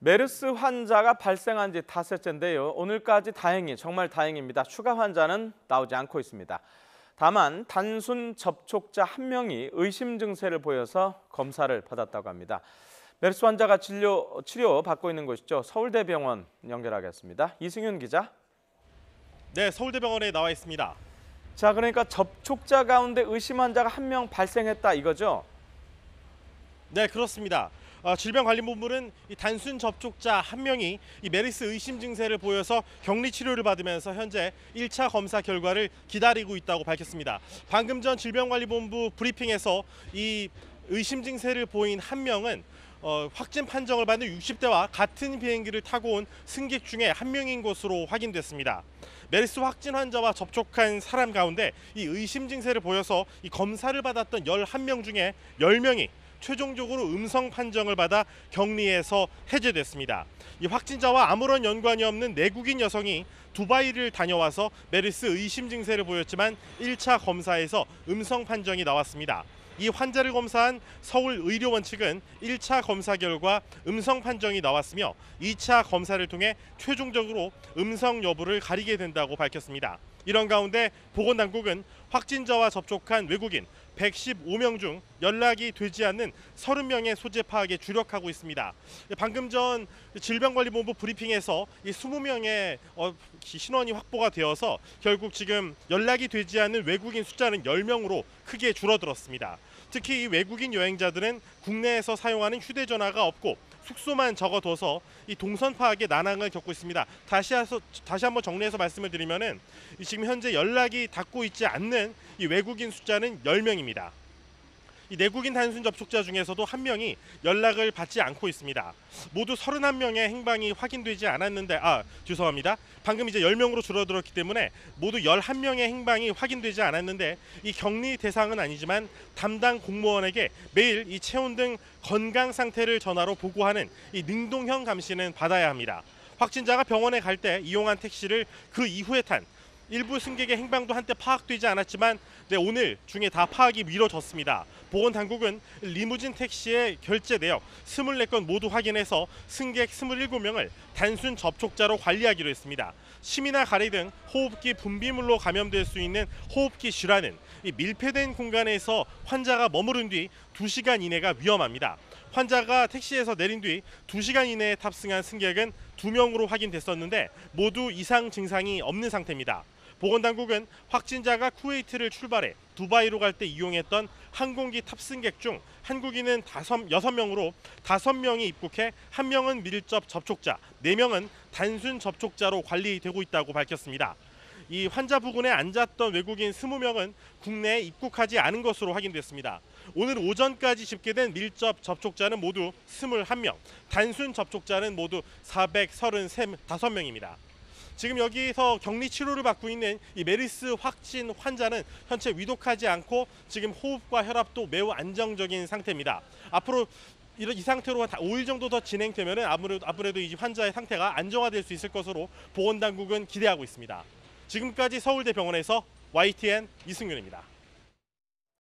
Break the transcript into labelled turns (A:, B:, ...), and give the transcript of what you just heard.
A: 메르스 환자가 발생한 지 닷새째인데요. 오늘까지 다행히 정말 다행입니다. 추가 환자는 나오지 않고 있습니다. 다만 단순 접촉자 한 명이 의심 증세를 보여서 검사를 받았다고 합니다. 메르스 환자가 치료 받고 있는 곳이죠. 서울대병원 연결하겠습니다. 이승윤 기자.
B: 네, 서울대병원에 나와 있습니다.
A: 자, 그러니까 접촉자 가운데 의심 환자가 한 명 발생했다 이거죠?
B: 네, 그렇습니다. 질병관리본부는 이 단순 접촉자 한 명이 이 메르스 의심 증세를 보여서 격리 치료를 받으면서 현재 1차 검사 결과를 기다리고 있다고 밝혔습니다. 방금 전 질병관리본부 브리핑에서 이 의심 증세를 보인 한 명은 확진 판정을 받은 60대와 같은 비행기를 타고 온 승객 중에 한 명인 것으로 확인됐습니다. 메르스 확진 환자와 접촉한 사람 가운데 이 의심 증세를 보여서 이 검사를 받았던 11명 중에 10명이 최종적으로 음성 판정을 받아 격리에서 해제됐습니다. 이 확진자와 아무런 연관이 없는 내국인 여성이 두바이를 다녀와서 메르스 의심 증세를 보였지만 1차 검사에서 음성 판정이 나왔습니다. 이 환자를 검사한 서울의료원 측은 1차 검사 결과 음성 판정이 나왔으며 2차 검사를 통해 최종적으로 음성 여부를 가리게 된다고 밝혔습니다. 이런 가운데 보건당국은 확진자와 접촉한 외국인 115명 중 연락이 되지 않는 30명의 소재 파악에 주력하고 있습니다. 방금 전 질병관리본부 브리핑에서 이 20명의 신원이 확보가 되어서 결국 지금 연락이 되지 않는 외국인 숫자는 10명으로 크게 줄어들었습니다. 특히 이 외국인 여행자들은 국내에서 사용하는 휴대전화가 없고 숙소만 적어둬서 이 동선 파악에 난항을 겪고 있습니다. 다시 한번 정리해서 말씀을 드리면은 지금 현재 연락이 닿고 있지 않는 이 외국인 숫자는 10명입니다. 이 내국인 단순 접촉자 중에서도 한 명이 연락을 받지 않고 있습니다. 모두 31명의 행방이 확인되지 않았는데 죄송합니다. 방금 이제 10명으로 줄어들었기 때문에 모두 11명의 행방이 확인되지 않았는데 이 격리 대상은 아니지만 담당 공무원에게 매일 이 체온 등 건강 상태를 전화로 보고하는 이 능동형 감시는 받아야 합니다. 확진자가 병원에 갈 때 이용한 택시를 그 이후에 탄 일부 승객의 행방도 한때 파악되지 않았지만 오늘 중에 다 파악이 미뤄졌습니다. 보건당국은 리무진 택시의 결제 내역 24건 모두 확인해서 승객 27명을 단순 접촉자로 관리하기로 했습니다. 침이나 가래 등 호흡기 분비물로 감염될 수 있는 호흡기 질환은 이 밀폐된 공간에서 환자가 머무른 뒤 2시간 이내가 위험합니다. 환자가 택시에서 내린 뒤 2시간 이내에 탑승한 승객은 2명으로 확인됐었는데 모두 이상 증상이 없는 상태입니다. 보건당국은 확진자가 쿠웨이트를 출발해 두바이로 갈 때 이용했던 항공기 탑승객 중 한국인은 6명으로 5명이 입국해 1명은 밀접 접촉자, 4명은 단순 접촉자로 관리되고 있다고 밝혔습니다. 이 환자 부근에 앉았던 외국인 20명은 국내에 입국하지 않은 것으로 확인됐습니다. 오늘 오전까지 집계된 밀접 접촉자는 모두 21명, 단순 접촉자는 모두 435명입니다. 지금 여기서 격리 치료를 받고 있는 이 메르스 확진 환자는 현재 위독하지 않고 지금 호흡과 혈압도 매우 안정적인 상태입니다. 앞으로 이 상태로 5일 정도 더 진행되면 아무래도 이 환자의 상태가 안정화될 수 있을 것으로 보건당국은 기대하고 있습니다. 지금까지 서울대병원에서 YTN 이승윤입니다.